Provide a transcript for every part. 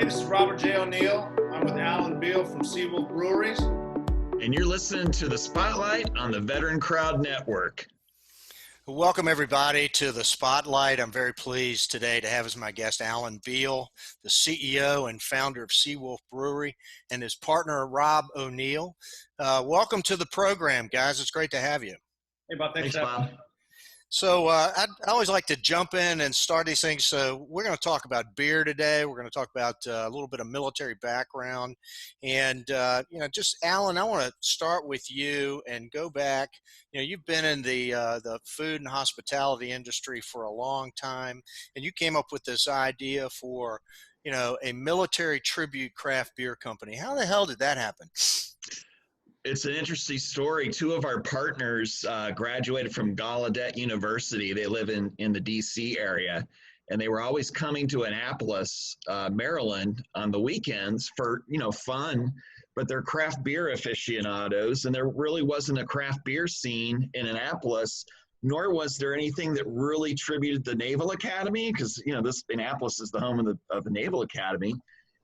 this is Robert J. O'Neill. I'm with Alan Beal from SeaWolf Breweries. And you're listening to The Spotlight on the VeteranCrowd Network. Welcome, everybody, to The Spotlight. I'm very pleased today to have as my guest Alan Beal, the CEO and founder of SeaWolf Brewery, and his partner, Rob O'Neill. Welcome to the program, guys. It's great to have you. Hey, Bob. Thanks Bob. So I always like to jump in and start these things. So we're going to talk about beer today. We're going to talk about a little bit of military background. And, just Alan, I want to start with you and go back. You've been in the food and hospitality industry for a long time, and you came up with this idea for, a military tribute craft beer company. How the hell did that happen? It's an interesting story. Two of our partners graduated from Gallaudet University. They live in the DC area, and they were always coming to Annapolis, Maryland on the weekends for, fun, but they're craft beer aficionados, and there really wasn't a craft beer scene in Annapolis, nor was there anything that really tributed the Naval Academy, because, this Annapolis is the home of the Naval Academy.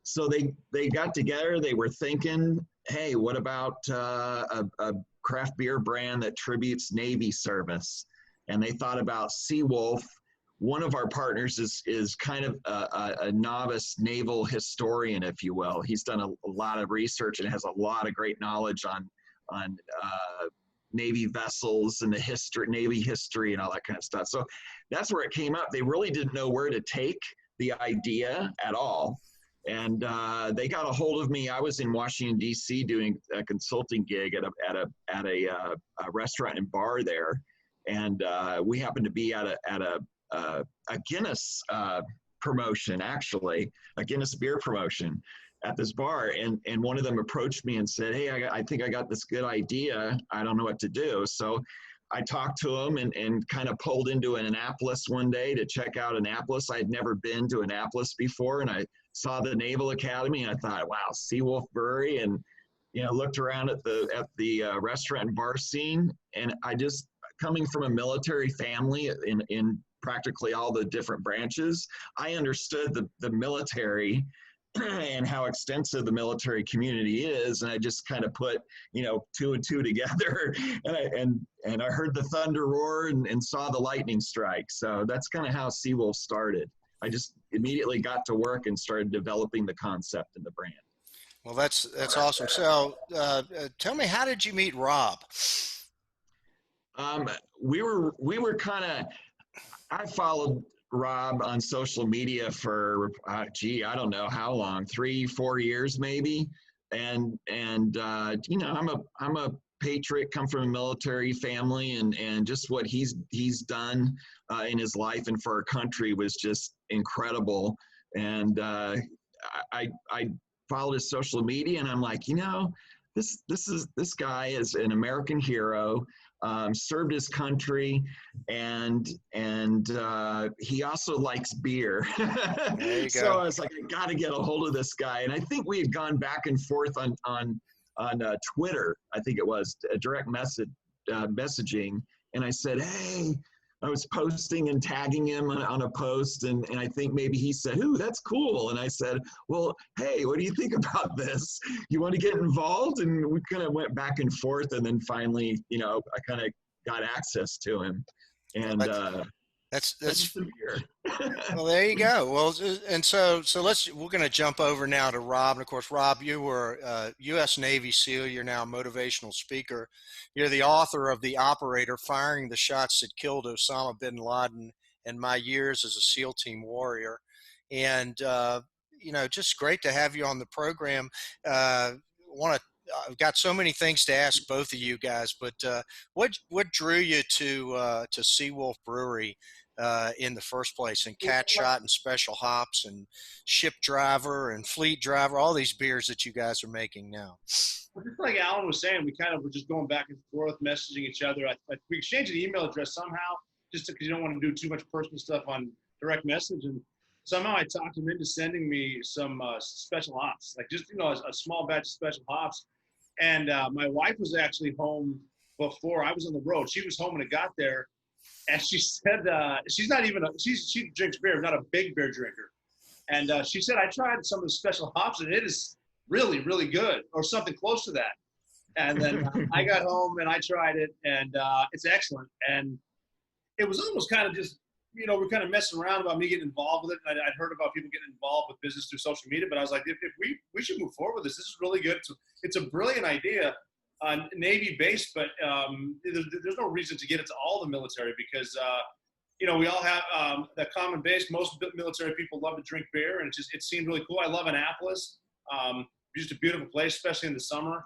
So they got together, they were thinking, hey, what about a craft beer brand that tributes Navy service? And they thought about SeaWolf. One of our partners is kind of a novice naval historian, if you will. He's done a lot of research and has a lot of great knowledge on Navy vessels and the Navy history and all that kind of stuff. So that's where it came up. They really didn't know where to take the idea at all. And they got a hold of me. I was in Washington, D.C. doing a consulting gig at a restaurant and bar there. And we happened to be at a Guinness promotion, actually, a Guinness beer promotion at this bar. And one of them approached me and said, hey, I think I got this good idea. I don't know what to do. So I talked to him and kind of pulled into Annapolis one day to check out Annapolis. I had never been to Annapolis before, and I saw the Naval Academy, and I thought, wow, SeaWolf Brewery, and looked around at the restaurant and bar scene, and I just, coming from a military family in practically all the different branches, I understood the military and how extensive the military community is, and I just kind of put two and two together, and I heard the thunder roar and saw the lightning strike. So that's kind of how SeaWolf started. I just immediately got to work and started developing the concept and the brand. Well, that's awesome. So tell me, how did you meet Rob? We were kind of, I followed Rob on social media for, I don't know how long, 3-4 years maybe. And I'm a patriot, come from a military family, and just what he's done in his life and for our country was just incredible. And I followed his social media, and I'm like, this guy is an American hero, served his country, and he also likes beer. There you go. So I was like, I got to get a hold of this guy. And I think we had gone back and forth on Twitter. I think it was a direct messaging. And I said, hey, I was posting and tagging him on a post, and I think maybe he said, ooh, that's cool. And I said, well, hey, what do you think about this? You want to get involved? And we kind of went back and forth, and then finally, I kind of got access to him. And that's here. Well, there you go. Well, and so we're going to jump over now to Rob. And of course, Rob, you were a U.S. Navy SEAL. You're now a motivational speaker. You're the author of The Operator, Firing the Shots That Killed Osama Bin Laden and My Years as a SEAL Team Warrior. And, just great to have you on the program. I've got so many things to ask both of you guys, but what drew you to SeaWolf Brewery in the first place, and Cat Shot and Special Hops and Ship Driver and Fleet Driver, all these beers that you guys are making now? Well, just like Alan was saying, we kind of were just going back and forth, messaging each other. We exchanged an email address somehow, just because you don't want to do too much personal stuff on direct message. And somehow I talked him into sending me some special hops, like just, a small batch of special hops. And my wife was actually home before I was on the road. She was home when it got there. And she said, she drinks beer, not a big beer drinker. And she said, I tried some of the special hops and it is really, really good, or something close to that. And then I got home and I tried it, and it's excellent. And it was almost kind of just, we're kind of messing around about me getting involved with it. I'd heard about people getting involved with business through social media, but I was like, if we should move forward with this. This is really good. It's a brilliant idea, Navy-based, but there's no reason to get it to all the military because, we all have that common base. Most military people love to drink beer, and it seemed really cool. I love Annapolis. It's just a beautiful place, especially in the summer,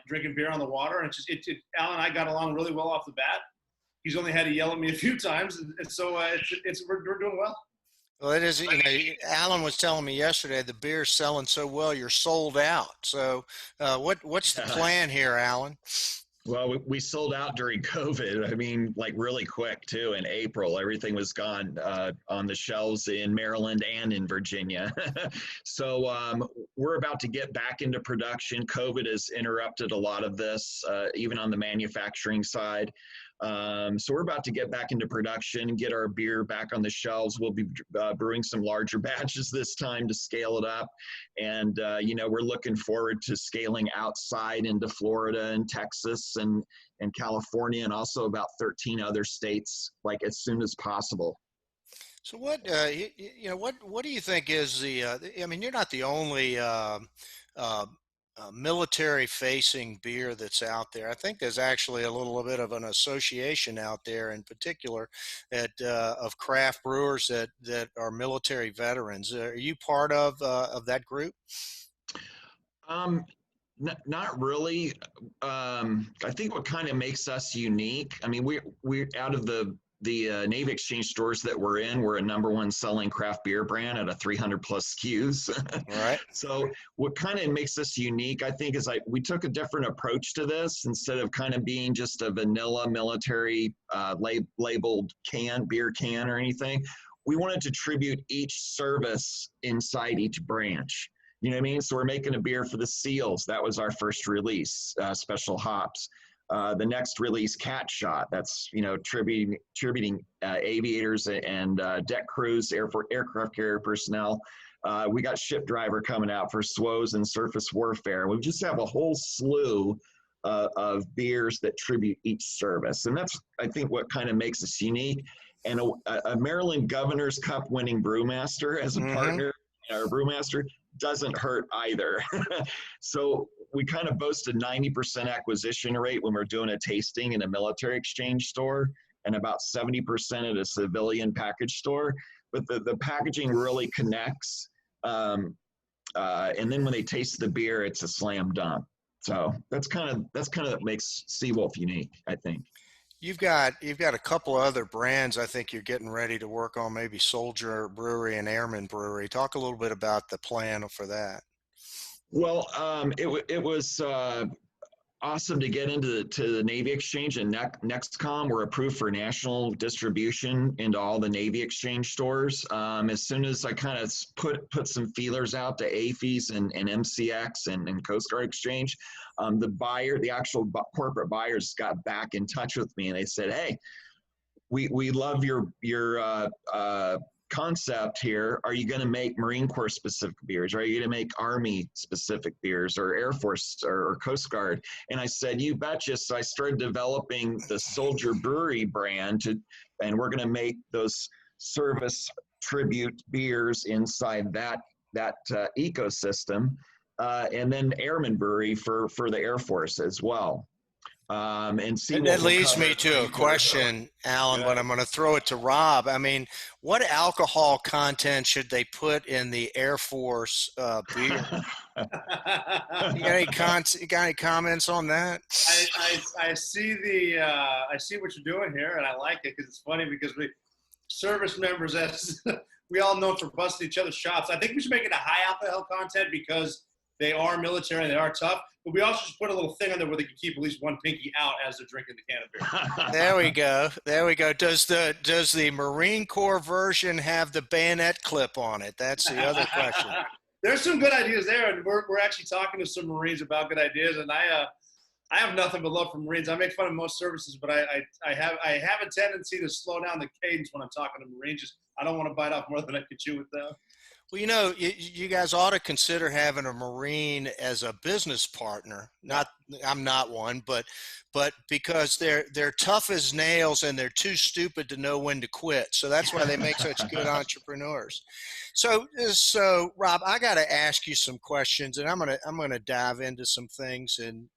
drinking beer on the water. And Alan and I got along really well off the bat. He's only had to yell at me a few times, and so we're doing well. Well, it is. Alan was telling me yesterday the beer's selling so well you're sold out. So, what's the plan here, Alan? Well, we sold out during COVID. I mean, like really quick too. In April, everything was gone on the shelves in Maryland and in Virginia. So we're about to get back into production. COVID has interrupted a lot of this, even on the manufacturing side. So we're about to get back into production, get our beer back on the shelves. We'll be brewing some larger batches this time to scale it up. And, we're looking forward to scaling outside into Florida and Texas and California, and also about 13 other states, like as soon as possible. So what do you think is you're not the only military-facing beer that's out there. I think there's actually a little bit of an association out there, in particular, of craft brewers that are military veterans. Are you part of that group? Not really. I think what kind of makes us unique. I mean, we're out of the Navy Exchange stores that we're in, we're a #1 selling craft beer brand at a 300 plus SKUs. All right. So what kind of makes us unique, I think, is we took a different approach to this. Instead of kind of being just a vanilla military labeled beer can or anything, we wanted to tribute each service inside each branch. You know what I mean? So we're making a beer for the SEALs. That was our first release, special hops. The next release, Cat Shot, that's tributing aviators and deck crews, aircraft carrier personnel. We got Ship Driver coming out for SWOs and surface warfare. We just have a whole slew of beers that tribute each service, and that's, I think, what kind of makes us unique. And a Maryland Governor's Cup winning brewmaster as a partner, our brewmaster, doesn't hurt either. So we kind of boast a 90% acquisition rate when we're doing a tasting in a military exchange store, and about 70% at a civilian package store. But the packaging really connects. And then when they taste the beer, it's a slam dunk. So that's kind of what makes SeaWolf unique, I think. You've got a couple of other brands I think you're getting ready to work on, maybe Soldier Brewery and Airman Brewery. Talk a little bit about the plan for that. Well, it was awesome to get into the Navy Exchange, and Nextcom were approved for national distribution into all the Navy Exchange stores. As soon as I kind of put some feelers out to AFES and MCX and Coast Guard Exchange, the actual corporate buyers got back in touch with me, and they said, "Hey, we love your concept here. Are you going to make Marine Corps specific beers? Or are you going to make Army specific beers, or Air Force or Coast Guard?" And I said, "You betcha." So I started developing the Soldier Brewery brand, and we're going to make those service tribute beers inside that ecosystem. And then Airman Brewery for the Air Force as well. And that leads me to a question, Alan, but I'm going to throw it to Rob. I mean, what alcohol content should they put in the Air Force beer? You got any comments on that? I see I see what you're doing here, and I like it because it's funny because we service members, as we all know, for busting each other's chops. I think we should make it a high alcohol content because they are military and they are tough, but we also should put a little thing on there where they can keep at least one pinky out as they're drinking the can of beer. There we go. Does the Marine Corps version have the bayonet clip on it? That's the other question. There's some good ideas there, and we're actually talking to some Marines about good ideas. And I have nothing but love for Marines. I make fun of most services, but I have a tendency to slow down the cadence when I'm talking to Marines, just I don't want to bite off more than I can chew with them. Well, you know, you guys ought to consider having a Marine as a business partner. Not, I'm not one, but because they're tough as nails and they're too stupid to know when to quit. So that's why they make such good entrepreneurs. So Rob, I got to ask you some questions, and I'm gonna dive into some things, and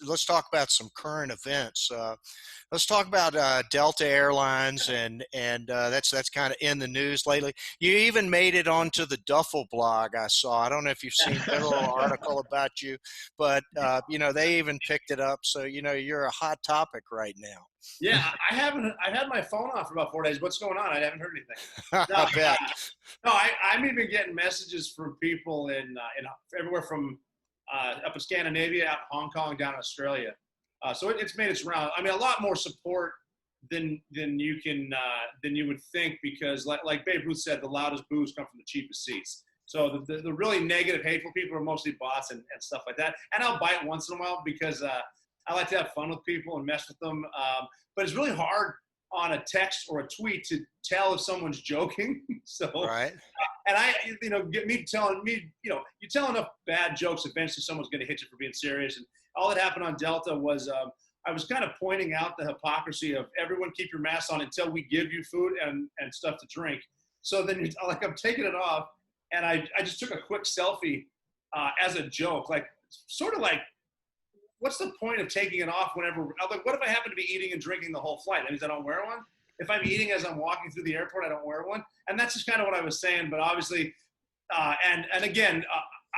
let's talk about some current events. Let's talk about Delta Airlines, and that's kind of in the news lately. You even made it onto the Duffel blog, I saw. I don't know if you've seen their little article about you, but you know, they even picked it up. So you know, you're a hot topic right now. Yeah, I haven't. I've had my phone off for about 4 days. What's going on? I haven't heard anything. No, I bet. No, I'm even getting messages from people in everywhere from up in Scandinavia, out in Hong Kong, down in Australia. So it's made its round. I mean, a lot more support than you would think, because like Babe Ruth said, the loudest boos come from the cheapest seats. So the really negative, hateful people are mostly bots and stuff like that. And I'll bite once in a while because I like to have fun with people and mess with them. But it's really hard on a text or a tweet to tell if someone's joking. So, right. And you tell enough bad jokes, eventually someone's going to hit you for being serious. And all that happened on Delta was I was kind of pointing out the hypocrisy of everyone keep your mask on until we give you food and stuff to drink. So then I'm taking it off, and I just took a quick selfie as a joke, like sort of like, what's the point of taking it off whenever? Like, what if I happen to be eating and drinking the whole flight? That means I don't wear one. If I'm eating as I'm walking through the airport, I don't wear one. And that's just kind of what I was saying. But obviously, and again,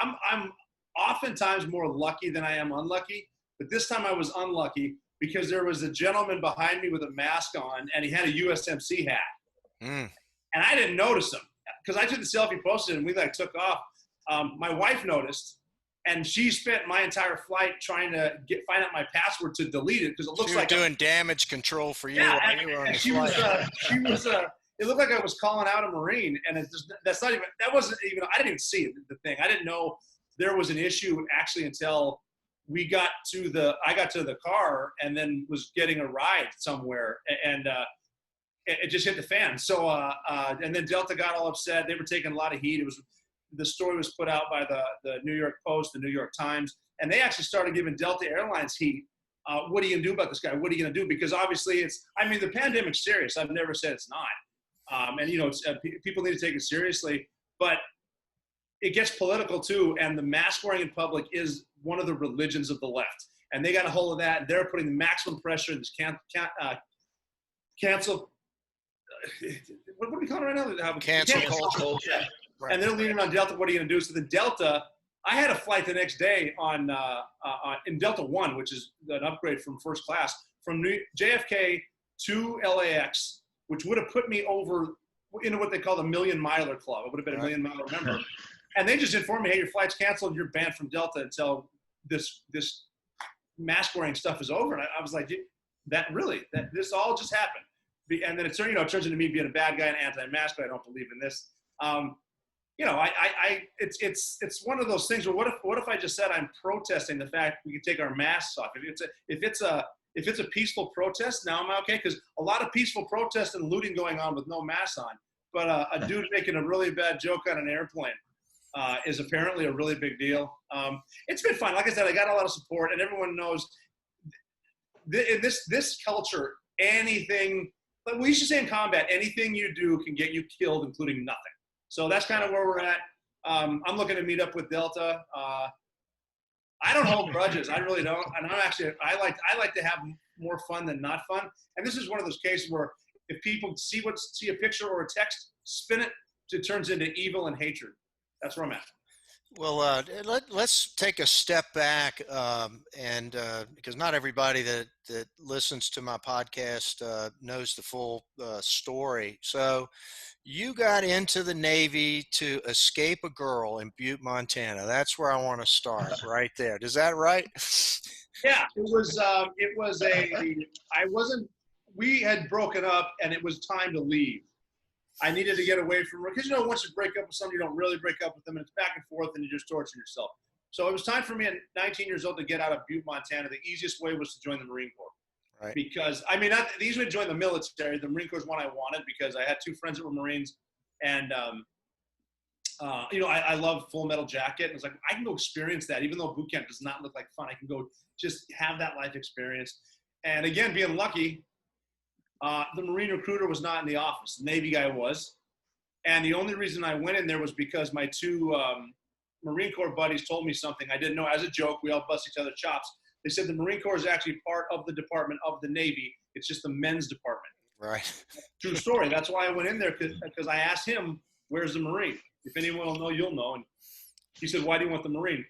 I'm oftentimes more lucky than I am unlucky. But this time I was unlucky because there was a gentleman behind me with a mask on, and he had a USMC hat. And I didn't notice him because I took the selfie, posted, and we took off. My wife noticed. And she spent my entire flight trying to find out my password to delete it because it looks like doing damage control for you. Yeah, while you were on the flight. It looked like I was calling out a Marine, and that wasn't even. I didn't even see it, the thing. I didn't know there was an issue actually until I got to the car and then was getting a ride somewhere, and it just hit the fan. So and then Delta got all upset. They were taking a lot of heat. The story was put out by the New York Post, the New York Times, and they actually started giving Delta Airlines heat. What are you going to do about this guy? What are you going to do? Because obviously the pandemic's serious. I've never said it's not. People need to take it seriously, but it gets political too. And the mask wearing in public is one of the religions of the left. And they got a hold of that. And they're putting the maximum pressure in this cancel. What are we calling it right now? Cancel culture. Yeah. Right. And they're leaning on Delta. What are you going to do? So the Delta, I had a flight the next day in Delta One, which is an upgrade from first class, from JFK to LAX, which would have put me over into what they call the Million Miler Club. It would have been a Million Miler member. And they just informed me, hey, your flight's canceled. You're banned from Delta until this mask wearing stuff is over. And I was like, this all just happened. And then it turns into me being a bad guy and anti-mask, but I don't believe in this. It's one of those things where what if I just said I'm protesting the fact we can take our masks off? If it's a peaceful protest, now I'm okay, because a lot of peaceful protest and looting going on with no mask on. But a dude making a really bad joke on an airplane is apparently a really big deal. It's been fun. Like I said, I got a lot of support, and everyone knows in this culture, anything. But we used to say in combat, anything you do can get you killed, including nothing. So that's kind of where we're at. I'm looking to meet up with Delta. I don't hold grudges. I really don't. And I like to have more fun than not fun. And this is one of those cases where if people see a picture or a text, spin it turns into evil and hatred. That's where I'm at. Well, let's take a step back, and because not everybody that listens to my podcast knows the full story. So you got into the Navy to escape a girl in Butte, Montana. That's where I want to start, right there. Is that right? Yeah, we had broken up, and it was time to leave. I needed to get away from her because, once you break up with someone, you don't really break up with them, and it's back and forth, and you just torture yourself. So it was time for me at 19 years old to get out of Butte, Montana. The easiest way was to join the Marine Corps. Right. because I mean, these would join the military. The Marine Corps is one I wanted because I had two friends that were Marines, and I love Full Metal Jacket. And it's like I can go experience that, even though boot camp does not look like fun. I can go just have that life experience. And again, being lucky, the Marine recruiter was not in the office. The Navy guy was, and the only reason I went in there was because my two Marine Corps buddies told me something I didn't know. As a joke, we all bust each other's chops. They said the Marine Corps is actually part of the Department of the Navy. It's just the men's department. Right. True story. That's why I went in there, because I asked him, where's the Marine? If anyone will know, you'll know. And he said, why do you want the Marine?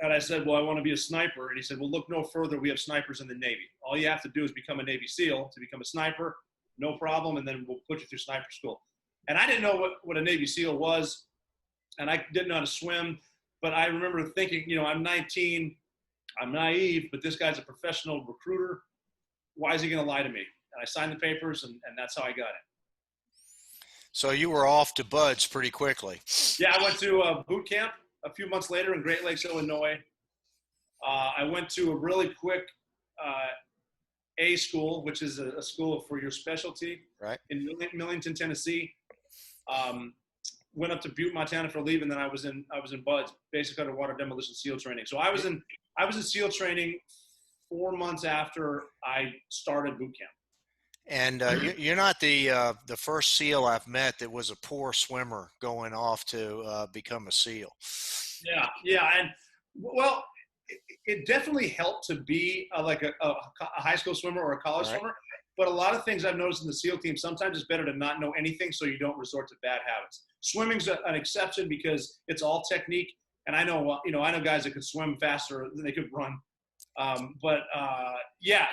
And I said, well, I want to be a sniper. And he said, well, look no further. We have snipers in the Navy. All you have to do is become a Navy SEAL to become a sniper. No problem. And then we'll put you through sniper school. And I didn't know what a Navy SEAL was. And I didn't know how to swim. But I remember thinking, I'm 19. I'm naive, but this guy's a professional recruiter. Why is he going to lie to me? And I signed the papers, and that's how I got it. So you were off to buds pretty quickly. Yeah, I went to boot camp a few months later in Great Lakes, Illinois. I went to a really quick A school, which is a school for your specialty, right, in Millington, Tennessee. Went up to Butte, Montana for leave, and then I was in buds, basic underwater demolition SEAL training. So I was in SEAL training 4 months after I started boot camp. And you're not the first SEAL I've met that was a poor swimmer going off to become a SEAL. Yeah, and well, it definitely helped to be like a high school swimmer or a college swimmer. But a lot of things I've noticed in the SEAL team, sometimes it's better to not know anything so you don't resort to bad habits. Swimming's an exception because it's all technique. And I know guys that could swim faster than they could run.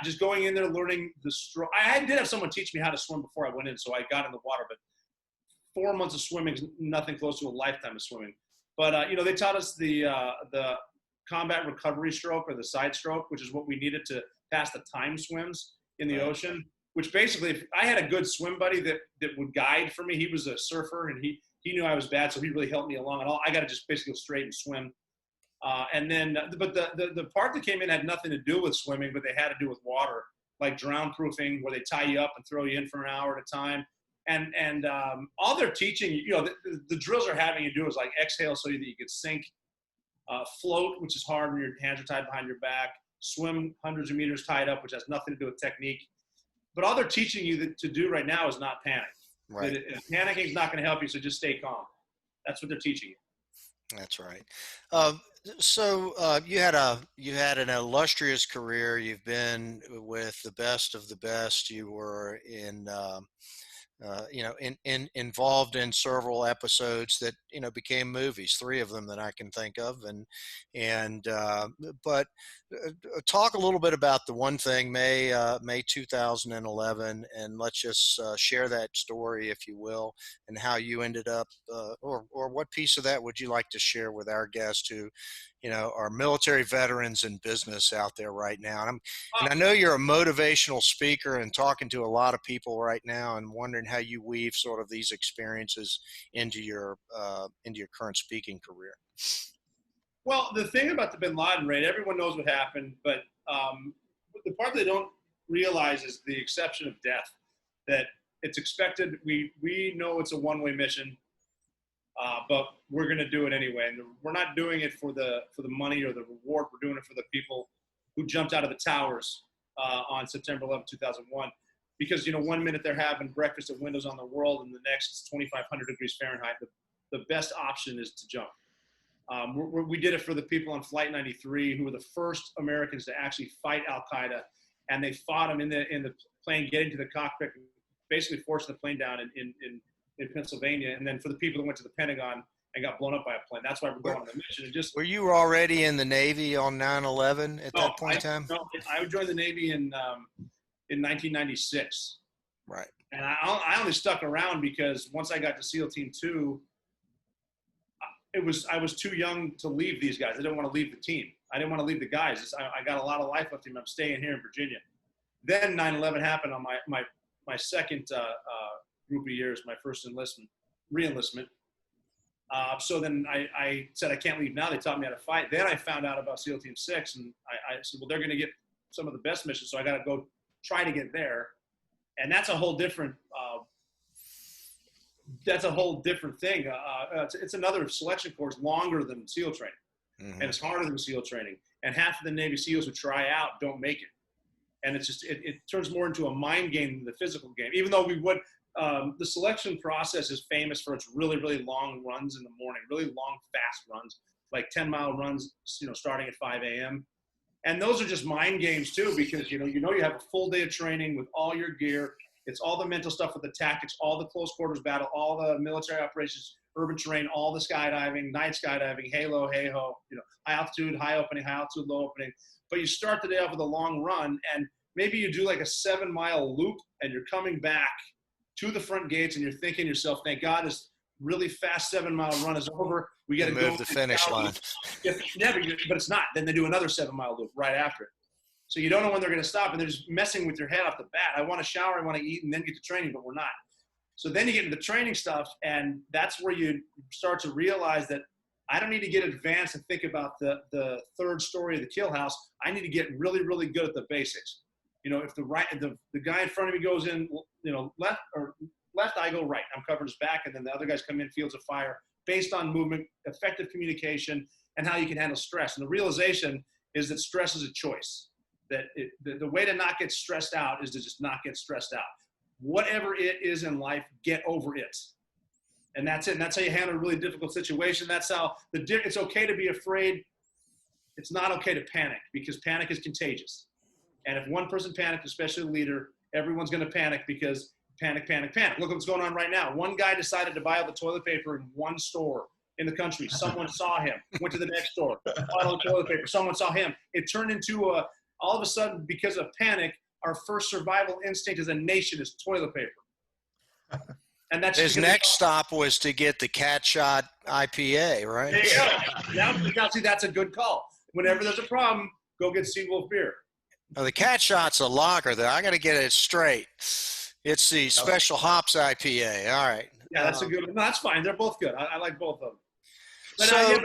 Just going in there, learning the stroke. I did have someone teach me how to swim before I went in, so I got in the water. But 4 months of swimming is nothing close to a lifetime of swimming. But they taught us the combat recovery stroke, or the side stroke, which is what we needed to pass the time swims in the ocean. Which basically, if I had a good swim buddy that would guide for me. He was a surfer, and he knew I was bad, so he really helped me along. And I got to just basically go straight and swim. But the part that came in had nothing to do with swimming, but they had to do with water, like drown proofing, where they tie you up and throw you in for an hour at a time. And all they're teaching, the drills they're having you do is like exhale so that you could sink, float, which is hard when your hands are tied behind your back, swim hundreds of meters tied up, which has nothing to do with technique. But all they're teaching you to do right now is not panic. Right. Panicking is not going to help you, so just stay calm. That's what they're teaching you. That's right. So you had an illustrious career. You've been with the best of the best. You were involved in several episodes that became movies. 3 of them that I can think of, but talk a little bit about the one thing, May 2011, and let's just share that story, if you will, and how you ended up, or what piece of that would you like to share with our guests who are military veterans in business out there right now. And I know you're a motivational speaker and talking to a lot of people right now, and wondering how you weave sort of these experiences into your current speaking career. Well, the thing about the Bin Laden raid, everyone knows what happened, but the part they don't realize is the exception of death, that it's expected. We know it's a one-way mission. But we're going to do it anyway. And we're not doing it for the money or the reward. We're doing it for the people who jumped out of the towers on September 11, 2001. Because, 1 minute they're having breakfast at Windows on the World, and the next it's 2,500 degrees Fahrenheit. The best option is to jump. We did it for the people on Flight 93, who were the first Americans to actually fight Al-Qaeda. And they fought them in the plane, getting to the cockpit, basically forcing the plane down in Pennsylvania, and then for the people that went to the Pentagon and got blown up by a plane. That's why we're going on the mission. And just were you already in the Navy on 9/11 at that point in time? No, I joined the Navy in 1996. Right. And I only stuck around because once I got to SEAL Team 2, I was too young to leave these guys. I didn't want to leave the team. I didn't want to leave the guys. I got a lot of life left in me. I'm staying here in Virginia. Then 9/11 happened on my second group of years, my first re-enlistment. So then I said, I can't leave now. They taught me how to fight. Then I found out about SEAL Team 6, and I said, well, they're going to get some of the best missions, so I got to go try to get there, and that's a whole different thing. It's another selection course, longer than SEAL training, and it's harder than SEAL training. And half of the Navy SEALs who try out don't make it, and it's just it turns more into a mind game than the physical game. Even though we would. The selection process is famous for its really, really long runs in the morning, really long, fast runs, like 10-mile runs, starting at 5 a.m. And those are just mind games too, because you have a full day of training with all your gear. It's all the mental stuff with the tactics, all the close quarters battle, all the military operations, urban terrain, all the skydiving, night skydiving, halo, hey-ho, high altitude, high opening, high altitude, low opening. But you start the day off with a long run, and maybe you do like a 7-mile loop, and you're coming back to the front gates, and you're thinking to yourself, thank God this really fast 7-mile run is over. We got to go to the finish line. Yeah, but it's not. Then they do another 7-mile loop right after it. So you don't know when they're going to stop, and they're just messing with your head off the bat. I want to shower, I want to eat, and then get to training, but we're not. So then you get into the training stuff, and that's where you start to realize that I don't need to get advanced and think about the third story of the kill house. I need to get really, really good at the basics. If the guy in front of me goes in, left, I go right. I'm covering his back, and then the other guys come in fields of fire based on movement, effective communication, and how you can handle stress. And the realization is that stress is a choice. That the way to not get stressed out is to just not get stressed out. Whatever it is in life, get over it. And that's it. And that's how you handle a really difficult situation. That's how it's okay to be afraid. It's not okay to panic, because panic is contagious. And if one person panics, especially a leader, everyone's going to panic, because panic. Look what's going on right now. One guy decided to buy all the toilet paper in one store in the country. Someone saw him, went to the next store, bought all the toilet paper. Someone saw him. It turned into all of a sudden, because of panic, our first survival instinct as a nation is toilet paper. And that's his next stop was to get the Cat Shot IPA, right? There you go. Now, see, that's a good call. Whenever there's a problem, go get SeaWolf beer. Oh, the Cat Shot's a lager there. I got to get it straight. It's the Special Hops IPA. All right. Yeah, that's a good one. No, that's fine. They're both good. I like both of them. But, so,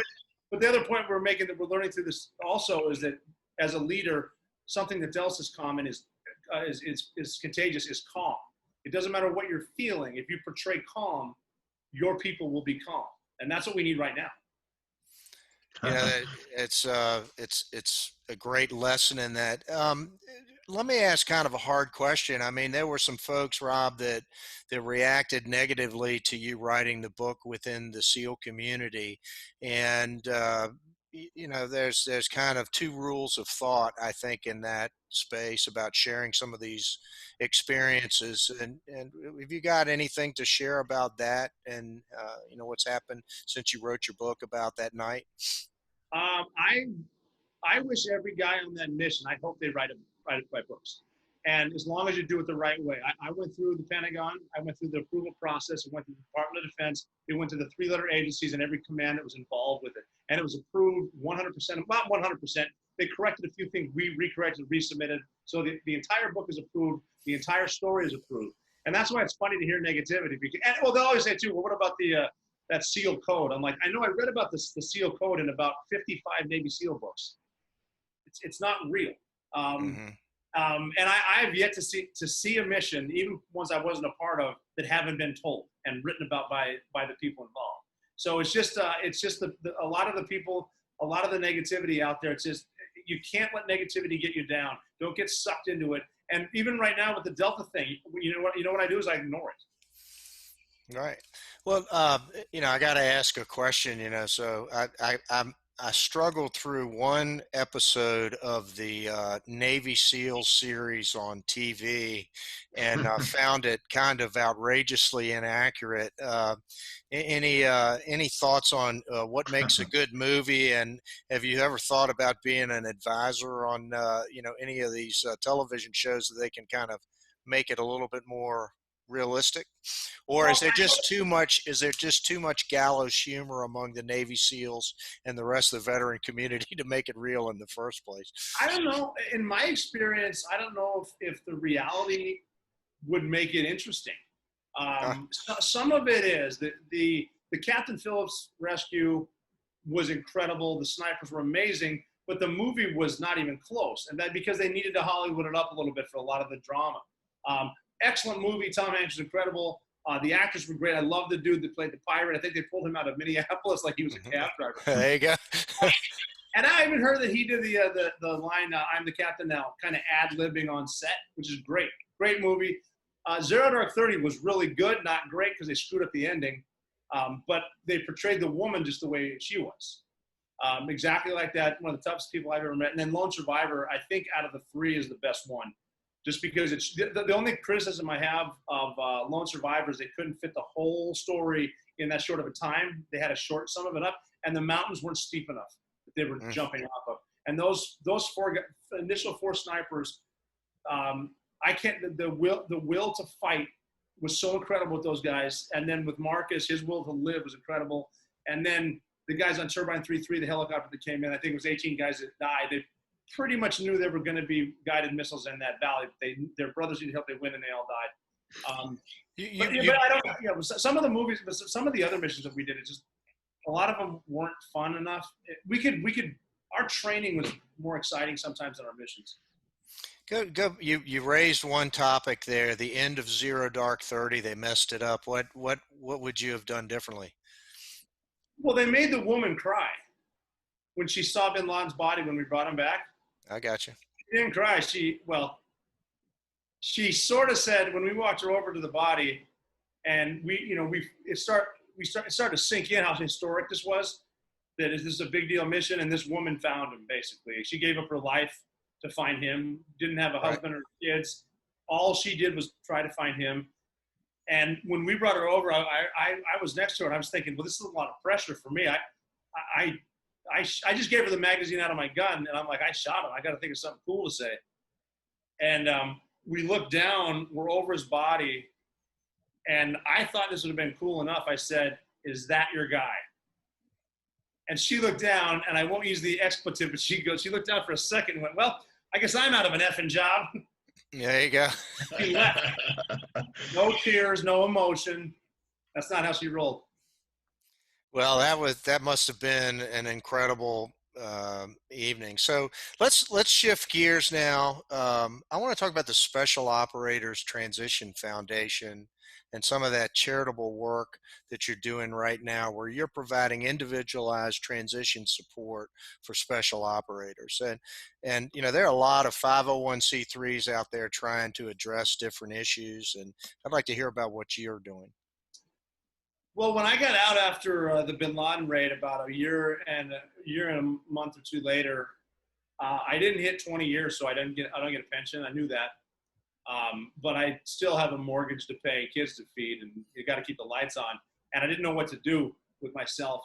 but the other point we're making, that we're learning through this also, is that as a leader, something that else is common is contagious, is calm. It doesn't matter what you're feeling. If you portray calm, your people will be calm. And that's what we need right now. Yeah, it's a great lesson in that. Let me ask kind of a hard question. I mean, there were some folks, Rob, that reacted negatively to you writing the book within the SEAL community, and there's kind of two rules of thought, I think, in that space about sharing some of these experiences. And have you got anything to share about that, and what's happened since you wrote your book about that night? I wish every guy on that mission, I hope they write books. And as long as you do it the right way. I went through the Pentagon. I went through the approval process. I went through the Department of Defense. It went to the 3-letter agencies and every command that was involved with it. And it was approved 100%, not 100%. They corrected a few things. We recorrected, resubmitted. So the entire book is approved. The entire story is approved. And that's why it's funny to hear negativity. Because, they'll always say, too, well, what about that SEAL code? I'm like, I know I read about the SEAL code in about 55 Navy SEAL books. It's not real. And I've yet to see a mission, even ones I wasn't a part of, that haven't been told and written about by the people involved. So it's just a lot of the people, a lot of the negativity out there. It's just, you can't let negativity get you down. Don't get sucked into it. And even right now with the Delta thing, you know what I do is I ignore it. Right. Well, I got to ask a question. So I struggled through one episode of the Navy SEALs series on TV, and I found it kind of outrageously inaccurate. Any thoughts on what makes a good movie, and have you ever thought about being an advisor on any of these television shows that they can kind of make it a little bit more realistic? Or is there just too much gallows humor among the Navy SEALs and the rest of the veteran community to make it real in the first place? I don't know. In my experience, I don't know if the reality would make it interesting. Some of it is that the Captain Phillips rescue was incredible. The snipers were amazing, but the movie was not even close. And that because they needed to Hollywood it up a little bit for a lot of the drama. Excellent movie. Tom Hanks was incredible. The actors were great. I love the dude that played the pirate. I think they pulled him out of Minneapolis like he was a cab driver. There you go. And I even heard that he did the line, I'm the captain now, kind of ad-libbing on set, which is great. Great movie. Zero Dark 30 was really good, not great because they screwed up the ending. But they portrayed the woman just the way she was. Exactly like that. One of the toughest people I've ever met. And then Lone Survivor, I think out of the three is the best one. Just because it's the only criticism I have of Lone Survivor is they couldn't fit the whole story in that short of a time. They had to short some of it up, and the mountains weren't steep enough that they were jumping off of. And those initial four snipers, I can't. The will to fight was so incredible with those guys. And then with Marcus, his will to live was incredible. And then the guys on Turbine 3-3, the helicopter that came in, I think it was 18 guys that died. They pretty much knew there were going to be guided missiles in that valley. Their brothers needed help. They win, and they all died. But I don't. You know, some of the movies, some of the other missions that we did, it just a lot of them weren't fun enough. We could. Our training was more exciting sometimes than our missions. Go. You raised one topic there. The end of Zero Dark 30. They messed it up. What would you have done differently? Well, they made the woman cry when she saw Bin Laden's body when we brought him back. I got you. She didn't cry. She sort of said when we walked her over to the body, and it started to sink in how historic this was. That this is a big deal mission, and this woman found him. Basically, she gave up her life to find him. Didn't have a husband or kids. All she did was try to find him. And when we brought her over, I was next to her, and I was thinking, well, this is a lot of pressure for me. I just gave her the magazine out of my gun, and I'm like, I shot him. I got to think of something cool to say. And we looked down. We're over his body, and I thought this would have been cool enough. I said, "Is that your guy?" And she looked down, and I won't use the expletive, but she looked down for a second and went, "Well, I guess I'm out of an effing job." There you go. She left. No tears, no emotion. That's not how she rolled. Well, that must have been an incredible evening. So let's shift gears now. I want to talk about the Special Operators Transition Foundation and some of that charitable work that you're doing right now, where you're providing individualized transition support for special operators. And there are a lot of 501c3s out there trying to address different issues, and I'd like to hear about what you're doing. Well, when I got out after the Bin Laden raid, about a year and a month or two later, I didn't hit 20 years, so I don't get a pension. I knew that. But I still have a mortgage to pay, kids to feed, and you got to keep the lights on. And I didn't know what to do with myself.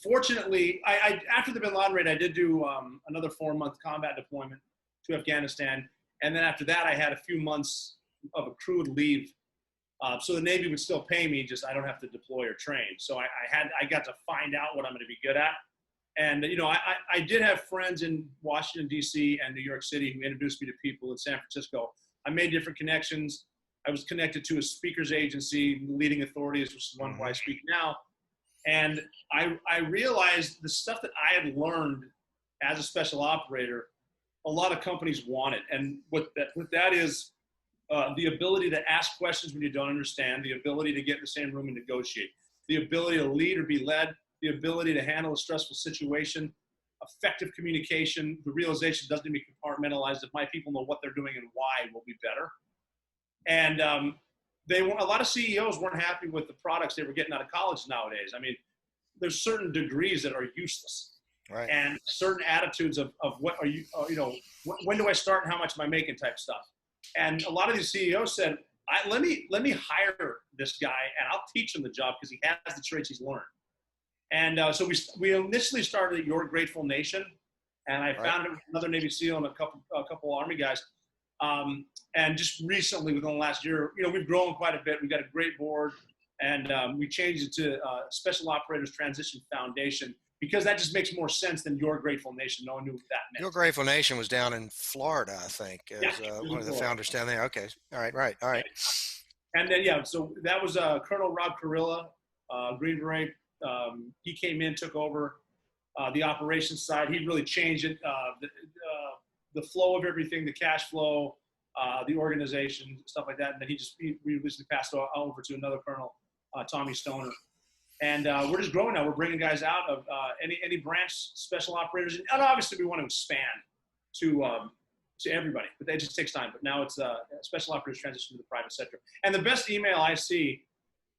Fortunately, I after the Bin Laden raid, I did do another 4-month combat deployment to Afghanistan. And then after that, I had a few months of accrued leave. So the Navy would still pay me, just I don't have to deploy or train. So I got to find out what I'm going to be good at. And, I did have friends in Washington, D.C. and New York City who introduced me to people in San Francisco. I made different connections. I was connected to a speakers agency, Leading Authorities, which is one where I speak now. And I realized the stuff that I had learned as a special operator, a lot of companies want it. And what that is, the ability to ask questions when you don't understand, the ability to get in the same room and negotiate, the ability to lead or be led, the ability to handle a stressful situation, effective communication, the realization doesn't need to be compartmentalized. If my people know what they're doing and why, will be better. And a lot of CEOs weren't happy with the products they were getting out of college nowadays. I mean, there's certain degrees that are useless. Right. And certain attitudes of what are you, when do I start and how much am I making type stuff. And a lot of these CEOs said, let me hire this guy and I'll teach him the job because he has the traits he's learned. And so we initially started at Your Grateful Nation, and I found it with another Navy SEAL and a couple Army guys. And just recently, within the last year, we've grown quite a bit. We've got a great board, and we changed it to Special Operators Transition Foundation because that just makes more sense than Your Grateful Nation. No one knew what that meant. Your Grateful Nation was down in Florida, I think, as one of the founders down there. Okay. All right. And then, so that was Colonel Rob Carilla, Green Beret. He came in, took over. the operations side. He really changed it, the flow of everything, the cash flow, the organization, stuff like that. And then he recently passed over to another colonel, Tommy Stoner. And we're just growing now. We're bringing guys out of any branch, special operators, and obviously we want to expand to everybody, but that just takes time. But now it's special operators transition to the private sector. And the best email I see,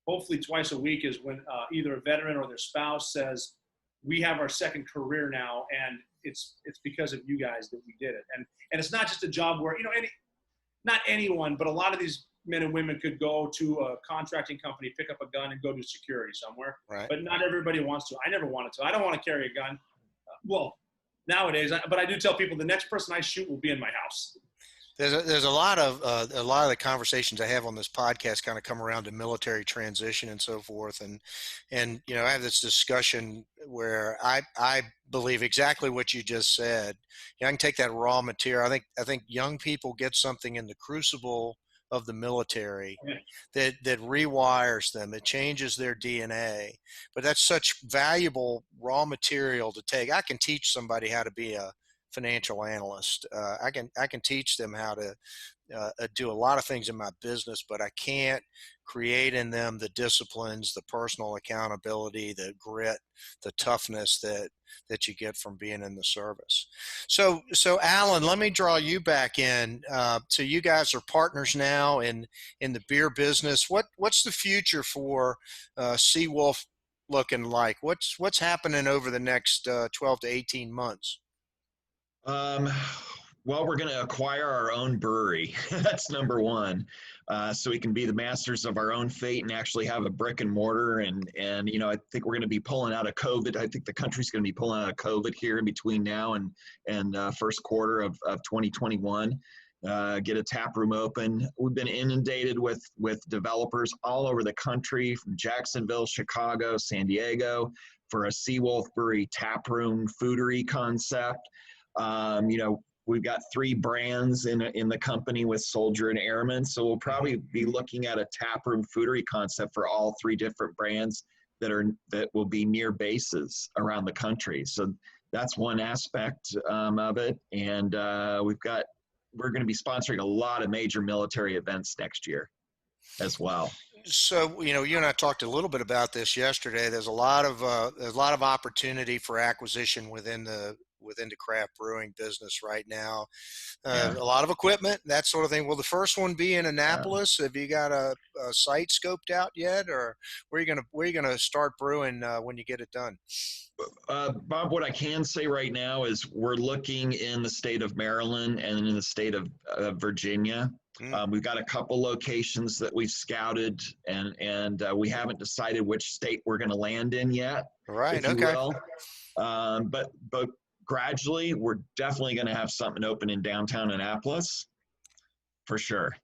hopefully twice a week, is when either a veteran or their spouse says, "We have our second career now, and it's because of you guys that we did it." And it's not just a job where not anyone, but a lot of these men and women could go to a contracting company, pick up a gun, and go do security somewhere. Right. But not everybody wants to. I never wanted to. I don't want to carry a gun. Well, nowadays, but I do tell people the next person I shoot will be in my house. There's a lot of the conversations I have on this podcast kind of come around to military transition and so forth, and I have this discussion where I believe exactly what you just said. I can take that raw material. I think young people get something in the crucible of the military that rewires them. It changes their DNA, but that's such valuable raw material to take. I can teach somebody how to be a financial analyst. I can teach them how to do a lot of things in my business, but I can't create in them the disciplines, the personal accountability, the grit, the toughness that you get from being in the service. So Alan, let me draw you back in. So you guys are partners now in the beer business. What's the future for SeaWolf looking like? What's happening over the next 12 to 18 months? Well, we're going to acquire our own brewery. That's number one. So we can be the masters of our own fate and actually have a brick and mortar. And I think we're going to be pulling out of COVID. I think the country's going to be pulling out of COVID here in between now and first quarter of 2021. Get a tap room open. We've been inundated with developers all over the country, from Jacksonville, Chicago, San Diego, for a SeaWolf Brewery tap room foodery concept. We've got 3 brands in the company with Soldier and Airman. So we'll probably be looking at a taproom foodery concept for all 3 different brands that will be near bases around the country. So that's one aspect of it. And we're going to be sponsoring a lot of major military events next year as well. So, you and I talked a little bit about this yesterday. There's a lot of opportunity for acquisition within the craft brewing business right now. A lot of equipment, that sort of thing. Will the first one be in Annapolis? Have you got a site scoped out yet, or where are you gonna start brewing when you get it done? Bob, what I can say right now is we're looking in the state of Maryland and in the state of Virginia. We've got a couple locations that we've scouted, and we haven't decided which state we're going to land in yet. Right. Okay. But gradually, we're definitely going to have something open in downtown Annapolis, for sure.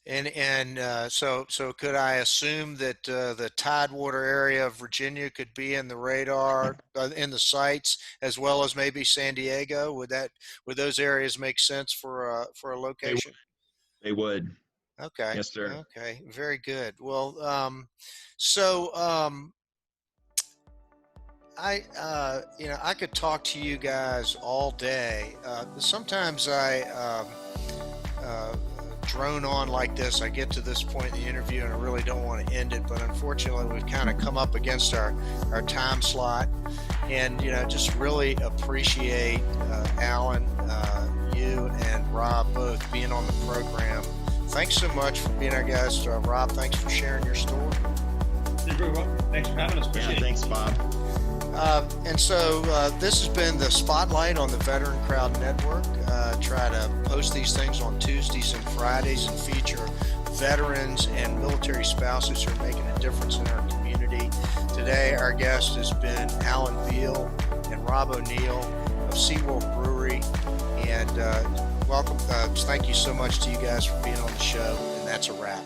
And so could I assume that the Tidewater area of Virginia could be in the radar, in the sites, as well as maybe San Diego? Would those areas make sense for a location? They would. Okay. Yes, sir. Okay. Very good. Well, I could talk to you guys all day. Sometimes I drone on like this. I get to this point in the interview and I really don't want to end it, but unfortunately we've kind of come up against our time slot. And just really appreciate Alan, you and Rob both being on the program. Thanks so much for being our guest. Rob, thanks for sharing your story. You're very welcome. Thanks for having us. Appreciate it. Thanks, Bob. And so this has been the Spotlight on the VeteranCrowd Network. Try to post these things on Tuesdays and Fridays and feature veterans and military spouses who are making a difference in our community. Today, our guest has been Alan Beal and Rob O'Neill of SeaWolf Brewery. And welcome. Thank you so much to you guys for being on the show. And that's a wrap.